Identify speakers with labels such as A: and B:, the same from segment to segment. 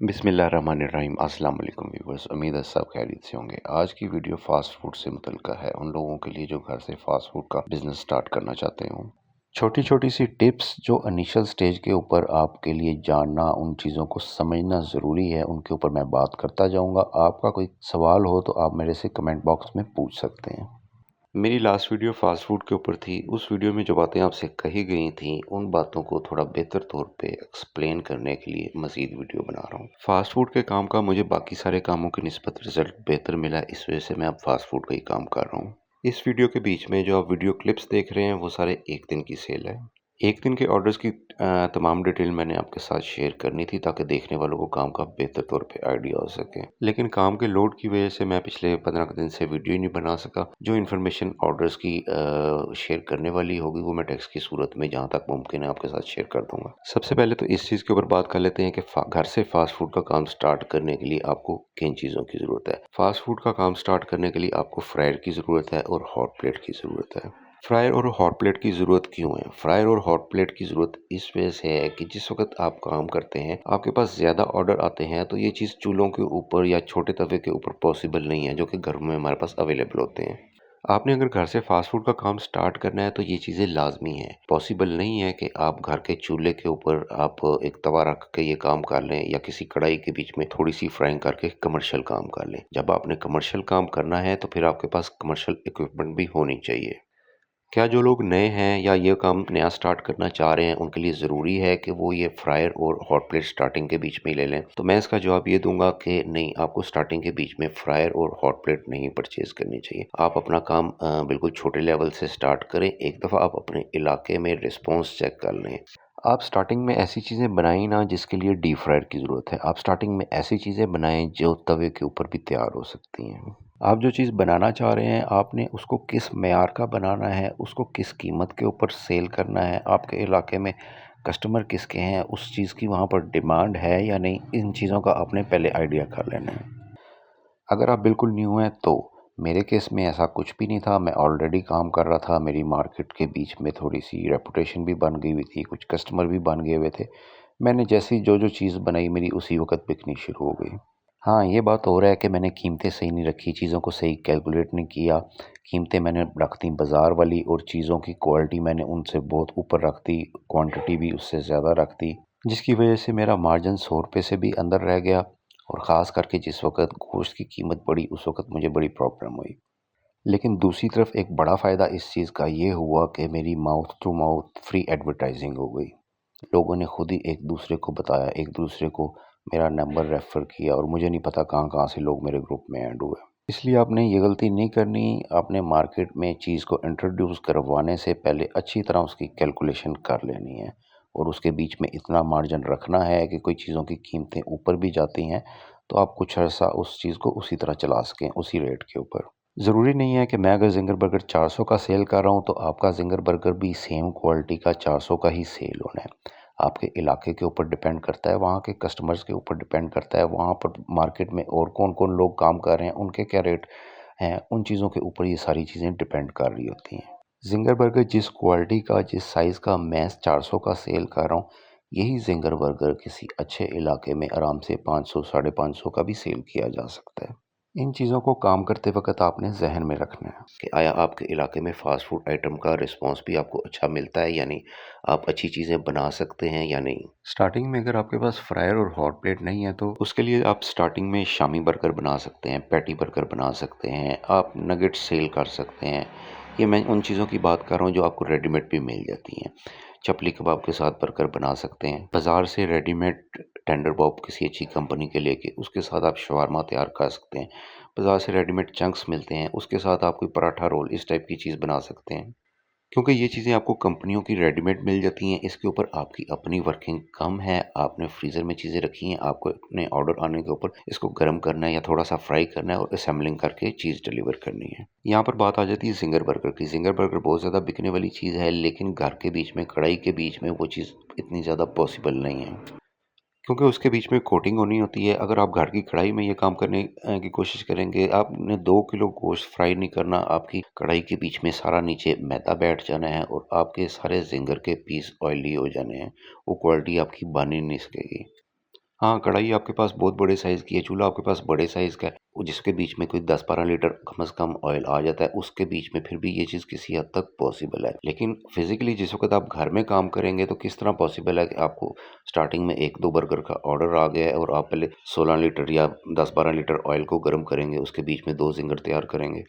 A: बिस्मिल्लाहिर्रहमानिर्रहीम। अस्सलाम वालेकुम व्यूअर्स, उम्मीद है सब खैरियत से होंगे। आज की वीडियो फास्ट फूड से मुतल्लिक़ है, उन लोगों के लिए जो घर से फास्ट फूड का बिजनेस स्टार्ट करना चाहते हो। छोटी छोटी सी टिप्स जो इनिशियल स्टेज के ऊपर आपके लिए जानना, उन चीज़ों को समझना ज़रूरी है, उनके ऊपर मैं बात करता जाऊँगा। आपका कोई सवाल हो तो आप मेरे से कमेंट बॉक्स में पूछ सकते हैं। मेरी लास्ट वीडियो फास्ट फूड के ऊपर थी। उस वीडियो में जो बातें आपसे कही गई थी, उन बातों को थोड़ा बेहतर तौर पे एक्सप्लेन करने के लिए मज़ीद वीडियो बना रहा हूँ। फास्ट फूड के काम का मुझे बाकी सारे कामों की निस्बत रिज़ल्ट बेहतर मिला, इस वजह से मैं अब फास्ट फूड का ही काम कर रहा हूँ। इस वीडियो के बीच में जो आप वीडियो क्लिप्स देख रहे हैं, वो सारे एक दिन की सेल है। एक दिन के ऑर्डर्स की तमाम डिटेल मैंने आपके साथ शेयर करनी थी ताकि देखने वालों को काम का बेहतर तौर पे आइडिया हो सके। लेकिन काम के लोड की वजह से मैं पिछले 15 दिन से वीडियो ही नहीं बना सका। जो इन्फॉर्मेशन ऑर्डर्स की शेयर करने वाली होगी, वो मैं टेक्स्ट की सूरत में जहाँ तक मुमकिन है आपके साथ शेयर कर दूंगा। सबसे पहले तो इस चीज़ के ऊपर बात कर लेते हैं कि घर से फास्ट फूड का काम स्टार्ट करने के लिए आपको किन चीज़ों की ज़रूरत है। फास्ट फूड का काम स्टार्ट करने के लिए आपको फ्रायर की ज़रूरत है और हॉट प्लेट की ज़रूरत है। फ्रायर और हॉट प्लेट की ज़रूरत क्यों है? फ्रायर और हॉट प्लेट की ज़रूरत इस वजह से है कि जिस वक़्त आप काम करते हैं, आपके पास ज़्यादा ऑर्डर आते हैं, तो ये चीज़ चूल्हों के ऊपर या छोटे तवे के ऊपर पॉसिबल नहीं है, जो कि घर में हमारे पास अवेलेबल होते हैं। आपने अगर घर से फास्ट फूड का काम स्टार्ट करना है, तो ये चीज़ें लाज़मी हैं। पॉसिबल नहीं है कि आप घर के चूल्हे के ऊपर आप एक तवा रख के ये काम कर लें या किसी कढ़ाई के बीच में थोड़ी-सी फ्राइंग करके कमर्शियल काम कर लें। जब आपने कमर्शियल काम करना है, तो फिर आपके पास कमर्शियल इक्विपमेंट भी होनी चाहिए। क्या जो लोग नए हैं या ये काम नया स्टार्ट करना चाह रहे हैं, उनके लिए ज़रूरी है कि वो ये फ्रायर और हॉट प्लेट स्टार्टिंग के बीच में ही ले लें? तो मैं इसका जवाब ये दूंगा कि नहीं, आपको स्टार्टिंग के बीच में फ्रायर और हॉट प्लेट नहीं परचेज़ करनी चाहिए। आप अपना काम बिल्कुल छोटे लेवल से स्टार्ट करें। एक दफ़ा आप अपने इलाके में रिस्पॉन्स चेक कर लें। आप स्टार्टिंग में ऐसी चीज़ें बनाएं ना जिसके लिए डीप फ्रायर की ज़रूरत है। आप स्टार्टिंग में ऐसी चीज़ें बनाएं जो तवे के ऊपर भी तैयार हो सकती हैं। आप जो चीज़ बनाना चाह रहे हैं, आपने उसको किस मेयार का बनाना है, उसको किस कीमत के ऊपर सेल करना है, आपके इलाके में कस्टमर किसके हैं, उस चीज़ की वहाँ पर डिमांड है या नहीं, इन चीज़ों का आपने पहले आइडिया कर लेना है। अगर आप बिल्कुल न्यू हैं तो मेरे केस में ऐसा कुछ भी नहीं था। मैं ऑलरेडी काम कर रहा था। मेरी मार्केट के बीच में थोड़ी-सी रेपुटेशन भी बन गई हुई थी, कुछ कस्टमर भी बन गए हुए थे। मैंने जैसी जो चीज़ बनाई, मेरी उसी वक़्त बिकनी शुरू हो गई। हाँ, ये बात हो रहा है कि मैंने कीमतें सही नहीं रखी, चीज़ों को सही कैलकुलेट नहीं किया। कीमतें मैंने रख दी बाज़ार वाली और चीज़ों की क्वालिटी मैंने उनसे बहुत ऊपर रख दी, क्वांटिटी भी उससे ज़्यादा रख दी, जिसकी वजह से मेरा मार्जिन ₹100 से भी अंदर रह गया। और ख़ास करके जिस वक़्त गोश्त की कीमत बढ़ी, उस वक़्त मुझे बड़ी प्रॉब्लम हुई। लेकिन दूसरी तरफ एक बड़ा फ़ायदा इस चीज़ का ये हुआ कि मेरी mouth to mouth free advertising हो गई। लोगों ने खुद ही एक दूसरे को बताया, एक दूसरे को मेरा नंबर रेफ़र किया और मुझे नहीं पता कहाँ-कहाँ से लोग मेरे ग्रुप में ऐड हुए। इसलिए आपने ये गलती नहीं करनी। आपने मार्केट में चीज़ को इंट्रोड्यूस करवाने से पहले अच्छी तरह उसकी कैलकुलेशन कर लेनी है और उसके बीच में इतना मार्जिन रखना है कि कोई चीज़ों की कीमतें ऊपर भी जाती हैं, तो आप कुछ अर्सा उस चीज़ को उसी तरह चला सकें, उसी रेट के ऊपर। ज़रूरी नहीं है कि मैं अगर ज़िंगर बर्गर 400 का सेल कर रहा हूँ, तो आपका ज़िंगर बर्गर भी सेम क्वालिटी का 400 का ही सेल होना है। आपके इलाके के ऊपर डिपेंड करता है, वहाँ के कस्टमर्स के ऊपर डिपेंड करता है, वहाँ पर मार्केट में और कौन-कौन लोग काम कर रहे हैं, उनके क्या रेट हैं, उन चीज़ों के ऊपर ये सारी चीज़ें डिपेंड कर रही होती हैं। ज़िंगर बर्गर जिस क्वालिटी का, जिस साइज़ का मैं 400 का सेल कर रहा हूँ, यही ज़िंगर बर्गर किसी अच्छे इलाके में आराम से 500, साढ़े 500 का भी सेल किया जा सकता है। इन चीज़ों को काम करते वक़्त आपने ज़हन में रखना है कि आया आपके इलाके में फ़ास्ट फूड आइटम का रिस्पॉन्स भी आपको अच्छा मिलता है या नहीं? आप अच्छी चीज़ें बना सकते हैं या नहीं? स्टार्टिंग में अगर आपके पास फ्रायर और हॉट प्लेट नहीं है, तो उसके लिए आप स्टार्टिंग में शामी बर्गर बना सकते हैं, पैटी बर्गर बना सकते हैं, आप नगेट्स सेल कर सकते हैं। ये मैं उन चीज़ों की बात कर रहा हूँ जो आपको रेडीमेड भी मिल जाती हैं। चपली कबाब के साथ बर्गर बना सकते हैं। बाज़ार से रेडीमेड टेंडर बॉब किसी अच्छी कंपनी के लेके उसके साथ आप शवारमा तैयार कर सकते हैं। बाज़ार से रेडीमेड चंक्स मिलते हैं, उसके साथ आप कोई पराठा रोल इस टाइप की चीज़ बना सकते हैं। क्योंकि ये चीज़ें आपको कंपनियों की रेडीमेड मिल जाती हैं, इसके ऊपर आपकी अपनी वर्किंग कम है। आपने फ्रीज़र में चीज़ें रखी हैं, आपको अपने ऑर्डर आने के ऊपर इसको गर्म करना है या थोड़ा-सा फ्राई करना है और असेंबलिंग करके चीज़ डिलीवर करनी है। यहाँ पर बात आ जाती है ज़िंगर बर्गर की। ज़िंगर बर्गर बहुत ज़्यादा बिकने वाली चीज़ है, लेकिन घर के बीच में, कढ़ाई के बीच में वो चीज़ इतनी ज़्यादा पॉसिबल नहीं है। क्योंकि उसके बीच में कोटिंग होनी होती है। अगर आप घर की कढ़ाई में ये काम करने की कोशिश करेंगे, आपने 2 किलो गोश्त फ्राई नहीं करना, आपकी कढ़ाई के बीच में सारा नीचे मैदा बैठ जाना है और आपके सारे ज़िंगर के पीस ऑयली हो जाने हैं। वो क्वालिटी आपकी बन ही नहीं सकेगी। हाँ, कढ़ाई आपके पास बहुत बड़े साइज़ की है, चूल्हा आपके पास बड़े साइज़ का है, जिसके बीच में कोई 10-12 लीटर कम से कम ऑयल आ जाता है, उसके बीच में फिर भी ये चीज़ किसी हद तक पॉसिबल है। लेकिन फिज़िकली जिस वक़्त आप घर में काम करेंगे तो किस तरह पॉसिबल है कि आपको स्टार्टिंग में 1-2 बर्गर का ऑर्डर आ गया है और आप पहले 16 लीटर या 10-12 लीटर ऑयल को गर्म करेंगे, उसके बीच में 2 ज़िंगर तैयार करेंगे।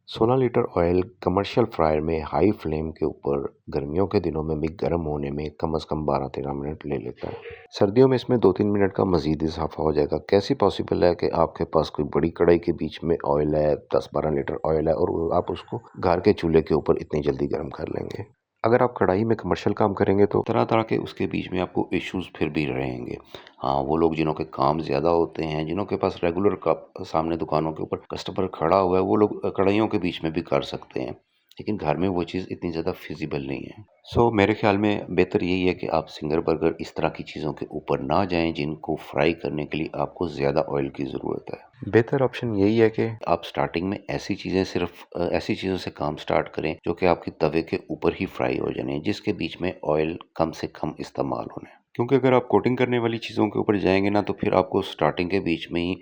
A: 16 लीटर ऑयल कमर्शियल फ्रायर में हाई फ्लेम के ऊपर गर्मियों के दिनों में भी गर्म होने में कम से कम 12-13 मिनट ले लेता है। सर्दियों में इसमें 2-3 मिनट का मज़ीद इज़ाफ़ा हो जाएगा। कैसे पॉसिबल है कि आपके पास कोई बड़ी कढ़ाई के बीच में ऑयल है, 10-12 लीटर ऑयल है और आप उसको घर के चूल्हे के ऊपर इतनी जल्दी गर्म कर लेंगे। अगर आप कढ़ाई में कमर्शियल काम करेंगे तो तरह-तरह के उसके बीच में आपको इश्यूज़ फिर भी रहेंगे। हाँ, वो लोग जिन्हों के काम ज़्यादा होते हैं, जिन्हों के पास रेगुलर कप सामने दुकानों के ऊपर कस्टमर खड़ा हुआ है, वो लोग कढ़ाइयों के बीच में भी कर सकते हैं। लेकिन घर में वो चीज़ इतनी ज़्यादा फ़िज़िबल नहीं है। मेरे ख़्याल में बेहतर यही है कि आप सिंगर बर्गर इस तरह की चीज़ों के ऊपर ना जाएँ, जिनको फ्राई करने के लिए आपको ज़्यादा ऑयल की ज़रूरत है। बेहतर ऑप्शन यही है कि आप स्टार्टिंग में ऐसी चीज़ें ऐसी चीज़ों से काम स्टार्ट करें, जो कि आपके तवे के ऊपर ही फ्राई हो जाने, जिसके बीच में ऑयल कम से कम इस्तेमाल होना है। क्योंकि अगर आप कोटिंग करने वाली चीज़ों के ऊपर जाएँगे ना, तो फिर आपको स्टार्टिंग के बीच में ही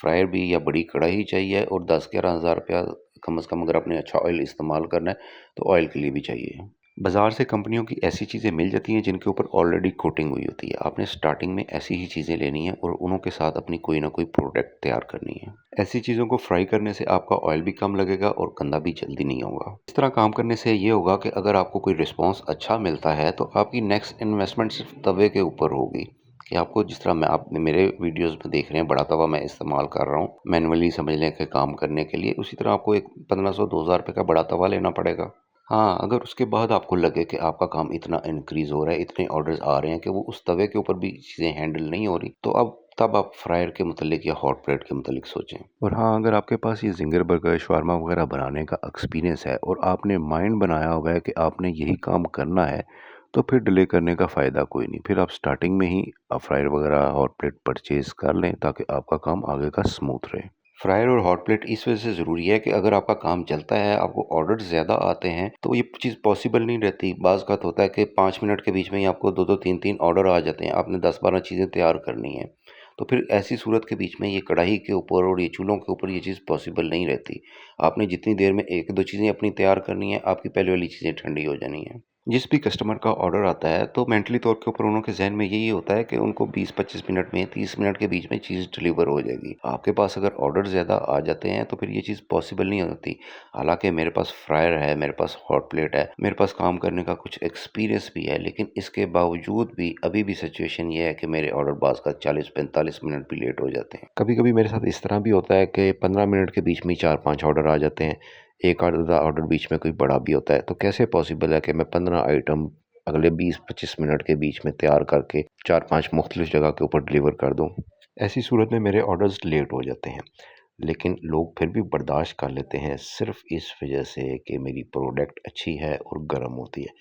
A: फ्रायर भी या बड़ी कढ़ाई चाहिए और 10-11 हज़ार रुपया कम से कम अगर आपने अच्छा ऑयल इस्तेमाल करना है, तो ऑयल के लिए भी चाहिए। बाज़ार से कंपनियों की ऐसी चीज़ें मिल जाती हैं जिनके ऊपर ऑलरेडी कोटिंग हुई होती है। आपने स्टार्टिंग में ऐसी ही चीज़ें लेनी है और उन्हों के साथ अपनी कोई ना कोई प्रोडक्ट तैयार करनी है। ऐसी चीज़ों को फ्राई करने से आपका ऑयल भी कम लगेगा और गंदा भी जल्दी नहीं होगा। इस तरह काम करने से ये होगा कि अगर आपको कोई रिस्पॉन्स अच्छा मिलता है तो आपकी नेक्स्ट इन्वेस्टमेंट सिर्फ तवे के ऊपर होगी। कि आपको जिस तरह मैं आप मेरे वीडियोस में देख रहे हैं, बड़ा तवा मैं इस्तेमाल कर रहा हूँ मैनुअली समझने के काम करने के लिए, उसी तरह आपको एक 1500-2000 रुपये का बड़ा तवा लेना पड़ेगा। हाँ, अगर उसके बाद आपको लगे कि आपका काम इतना इंक्रीज़ हो रहा है, इतने ऑर्डर्स आ रहे हैं कि वो उस तवे के ऊपर भी चीज़ें हैंडल नहीं हो रही, तो अब तब आप फ्रायर के मुतालिक या हॉट प्लेट के मुतालिक सोचें। और हाँ, अगर आपके पास ये ज़िंगर बर्गर, शवारमा वगैरह बनाने का एक्सपीरियंस है और आपने माइंड बनाया हुआ है कि आपने यही काम करना है, तो फिर डिले करने का फ़ायदा कोई नहीं। फिर आप स्टार्टिंग में ही फ्रायर वगैरह, हॉट प्लेट परचेज़ कर लें ताकि आपका काम आगे का स्मूथ रहे। फ्रायर और हॉट प्लेट इस वजह से ज़रूरी है कि अगर आपका काम चलता है, आपको ऑर्डर ज़्यादा आते हैं, तो ये चीज़ पॉसिबल नहीं रहती। बाज़ औक़ात होता है कि 5 मिनट के बीच में ही आपको 2-2 3-3 ऑर्डर आ जाते हैं। आपने 10-12 चीज़ें तैयार करनी हैं। तो फिर ऐसी सूरत के बीच में ये कढ़ाई के ऊपर और ये चूल्हों के ऊपर ये चीज़ पॉसिबल नहीं रहती। आपने जितनी देर में 1-2 चीज़ें अपनी तैयार करनी है, आपकी पहले वाली चीज़ें ठंडी हो जानी हैं। जिस भी कस्टमर का ऑर्डर आता है तो मेंटली तौर के ऊपर उन्हों के ज़हन में यही होता है कि उनको 20-25 मिनट में 30 मिनट के बीच में चीज़ डिलीवर हो जाएगी। आपके पास अगर ऑर्डर ज़्यादा आ जाते हैं तो फिर ये चीज़ पॉसिबल नहीं होती। हालाँकि मेरे पास फ्रायर है, मेरे पास हॉट प्लेट है, मेरे पास काम करने का कुछ एक्सपीरियंस भी है, लेकिन इसके बावजूद भी अभी भी सिचुएशन ये है कि मेरे ऑर्डर बाज़ का 40-45 मिनट भी लेट हो जाते हैं। कभी-कभी मेरे साथ इस तरह भी होता है कि 15 मिनट के बीच में 4-5 ऑर्डर आ जाते हैं। एक आधा ऑर्डर बीच में कोई बड़ा भी होता है, तो कैसे पॉसिबल है कि मैं 15 आइटम अगले 20-25 मिनट के बीच में तैयार करके 4-5 मुख्तलिफ जगह के ऊपर डिलीवर कर दूँ। ऐसी सूरत में मेरे ऑर्डर्स लेट हो जाते हैं, लेकिन लोग फिर भी बर्दाश्त कर लेते हैं सिर्फ़ इस वजह से कि मेरी प्रोडक्ट अच्छी है और गर्म होती है।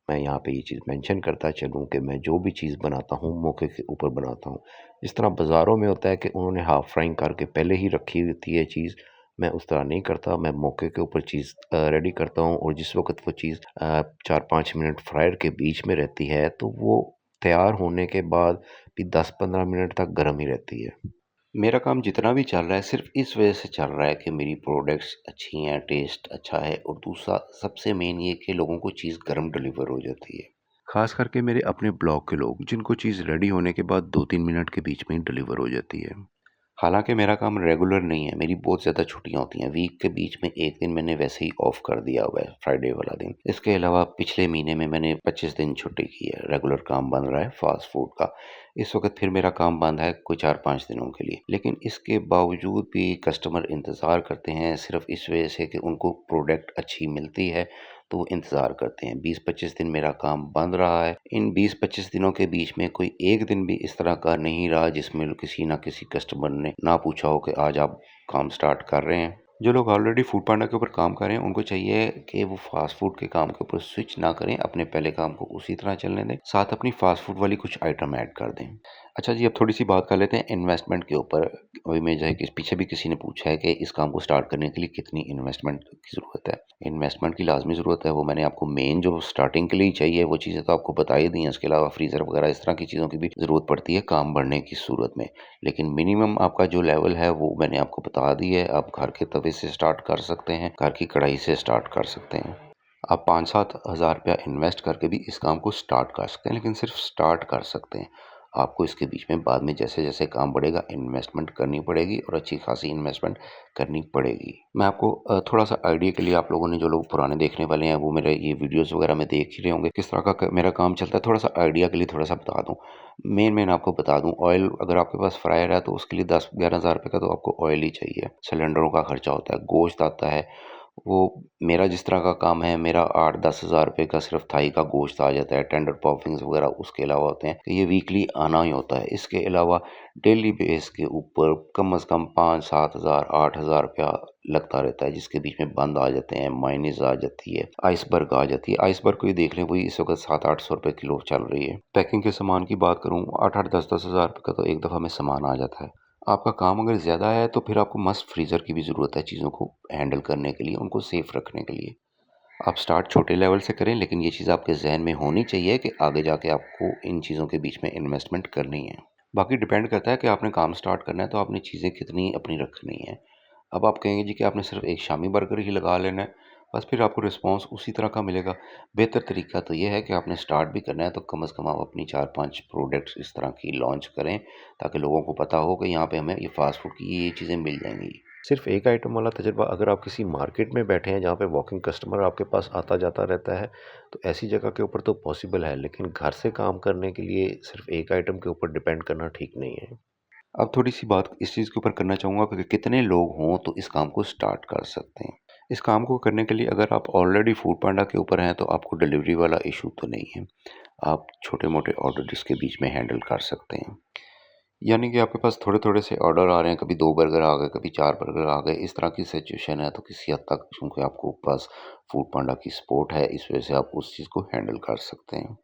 A: मैं यहाँ पे ये चीज़ मेंशन करता चलूँ कि मैं जो भी चीज़ बनाता हूँ, मौके के ऊपर बनाता हूँ। जिस तरह बाज़ारों में होता है कि उन्होंने हाफ़ फ्राइंग करके पहले ही रखी होती है चीज़, मैं उस तरह नहीं करता। मैं मौके के ऊपर चीज़ रेडी करता हूँ और जिस वक़्त वो चीज़ 4-5 मिनट फ्रायर के बीच में रहती है, तो वो तैयार होने के बाद भी 10-15 मिनट तक गर्म ही रहती है। मेरा काम जितना भी चल रहा है सिर्फ़ इस वजह से चल रहा है कि मेरी प्रोडक्ट्स अच्छी हैं, टेस्ट अच्छा है और दूसरा सबसे मेन ये कि लोगों को चीज़ गर्म डिलीवर हो जाती है। ख़ास करके मेरे अपने ब्लॉक के लोग, जिनको चीज़ रेडी होने के बाद 2-3 मिनट के बीच में ही डिलीवर हो जाती है। हालाँकि मेरा काम रेगुलर नहीं है, मेरी बहुत ज़्यादा छुट्टियाँ होती हैं। वीक के बीच में 1 दिन मैंने वैसे ही ऑफ कर दिया हुआ है, फ्राइडे वाला दिन। इसके अलावा पिछले महीने में मैंने 25 दिन छुट्टी की है, रेगुलर काम बंद रहा है फ़ास्ट फूड का। इस वक़्त फिर मेरा काम बंद है कोई 4-5 दिनों के लिए। लेकिन इसके बावजूद भी कस्टमर इंतज़ार करते हैं सिर्फ़ इस वजह से कि उनको प्रोडक्ट अच्छी मिलती है, तो वो इंतज़ार करते हैं। 20-25 दिन मेरा काम बंद रहा है। इन 20-25 दिनों के बीच में कोई एक दिन भी इस तरह का नहीं रहा जिसमें किसी न किसी कस्टमर ने ना पूछा हो कि आज आप काम स्टार्ट कर रहे हैं। जो लोग ऑलरेडी फूड पांडा के ऊपर काम कर रहे हैं, उनको चाहिए कि वो फ़ास्ट फूड के काम के ऊपर स्विच ना करें, अपने पहले काम को उसी तरह चलने दें, साथ अपनी फ़ास्ट फूड वाली कुछ आइटम ऐड कर दें। अच्छा जी, अब थोड़ी-सी बात कर लेते हैं इन्वेस्टमेंट के ऊपर। अभी मैं जो है कि पीछे भी किसी ने पूछा है कि इस काम को स्टार्ट करने के लिए कितनी इन्वेस्टमेंट की ज़रूरत है। इन्वेस्टमेंट की लाज़मी ज़रूरत है, वो मैंने आपको मेन जो स्टार्टिंग के लिए ही चाहिए वो चीज़ें तो आपको बता ही दी हैं। इसके अलावा फ्रीज़र वगैरह इस तरह की चीज़ों की भी ज़रूरत पड़ती है काम बढ़ने की सूरत में। लेकिन मिनिमम आपका जो लेवल है वो मैंने आपको बता दी है। आप घर के तवे से स्टार्ट कर सकते हैं, घर की कढ़ाई से स्टार्ट कर सकते हैं। आप 5-7 हज़ार रुपया इन्वेस्ट करके भी इस काम को स्टार्ट कर सकते हैं, लेकिन सिर्फ स्टार्ट कर सकते हैं। आपको इसके बीच में बाद में जैसे-जैसे काम बढ़ेगा इन्वेस्टमेंट करनी पड़ेगी और अच्छी खासी इन्वेस्टमेंट करनी पड़ेगी। मैं आपको थोड़ा-सा आइडिया के लिए आप लोगों ने जो लोग पुराने देखने वाले हैं वो मेरे ये वीडियोज़ वगैरह में देख ही रहे होंगे, किस तरह का मेरा काम चलता है। थोड़ा-सा आइडिया के लिए थोड़ा-सा बता दूँ। मेन आपको बता दूँ, ऑयल अगर आपके पास फ्रायर है तो उसके लिए 10-11 हज़ार रुपए का तो आपको ऑयल ही चाहिए। सिलेंडरों का खर्चा होता है, गोश्त आता है, वो मेरा जिस तरह का काम है, मेरा 8-10 हज़ार रुपए का सिर्फ़ थाई का गोश्त आ जाता है, टेंडर पॉपिंग्स वग़ैरह उसके अलावा होते हैं, तो ये वीकली आना ही होता है। इसके अलावा डेली बेस के ऊपर कम से कम 5-7 हज़ार, 8 हज़ार रुपया लगता रहता है, जिसके बीच में बंद आ जाते हैं, मायोनीज़ आ जाती है, आइसबर्ग आ जाती है। आइसबर्ग को ही देख लें, वही इस वक़्त 700-800 रुपए किलो चल रही है। पैकिंग के सामान की बात करूँ, 8-8, 10-10 हज़ार रुपए का तो एक दफ़ा में सामान आ जाता है। आपका काम अगर ज़्यादा है तो फिर आपको मस्ट फ्रीज़र की भी ज़रूरत है चीज़ों को हैंडल करने के लिए, उनको सेफ़ रखने के लिए। आप स्टार्ट छोटे लेवल से करें, लेकिन ये चीज़ आपके ज़हन में होनी चाहिए कि आगे जाके आपको इन चीज़ों के बीच में इन्वेस्टमेंट करनी है। बाकी डिपेंड करता है कि आपने काम स्टार्ट करना है तो आपने चीज़ें कितनी अपनी रखनी है। अब आप कहेंगे जी कि आपने सिर्फ़ एक शामी बर्गर ही लगा लेना है, बस फिर आपको रिस्पॉन्स उसी तरह का मिलेगा। बेहतर तरीका तो ये है कि आपने स्टार्ट भी करना है तो कम से कम आप अपनी 4-5 प्रोडक्ट्स इस तरह की लॉन्च करें, ताकि लोगों को पता हो कि यहाँ पे हमें ये फ़ास्ट फ़ूड की ये चीज़ें मिल जाएँगी। सिर्फ एक आइटम वाला तजुर्बा, अगर आप किसी मार्केट में बैठे हैं जहाँ पे वॉकिंग कस्टमर आपके पास आता जाता रहता है, तो ऐसी जगह के ऊपर तो पॉसिबल है, लेकिन घर से काम करने के लिए सिर्फ एक आइटम के ऊपर डिपेंड करना ठीक नहीं है। अब थोड़ी-सी बात इस चीज़ के ऊपर करना चाहूँगा कि कितने लोग हों तो इस काम को स्टार्ट कर सकते हैं। इस काम को करने के लिए अगर आप ऑलरेडी फूड पांडा के ऊपर हैं तो आपको डिलीवरी वाला इश्यू तो नहीं है। आप छोटे-मोटे ऑर्डर इसके बीच में हैंडल कर सकते हैं। यानी कि आपके पास थोड़े-थोड़े से ऑर्डर आ रहे हैं, कभी 2 बर्गर आ गए, कभी 4 बर्गर आ गए, इस तरह की सिचुएशन है तो किसी हद तक चूँकि आपको पास फूड पांडा की सपोर्ट है, इस वजह से आप उस चीज़ को हैंडल कर सकते हैं।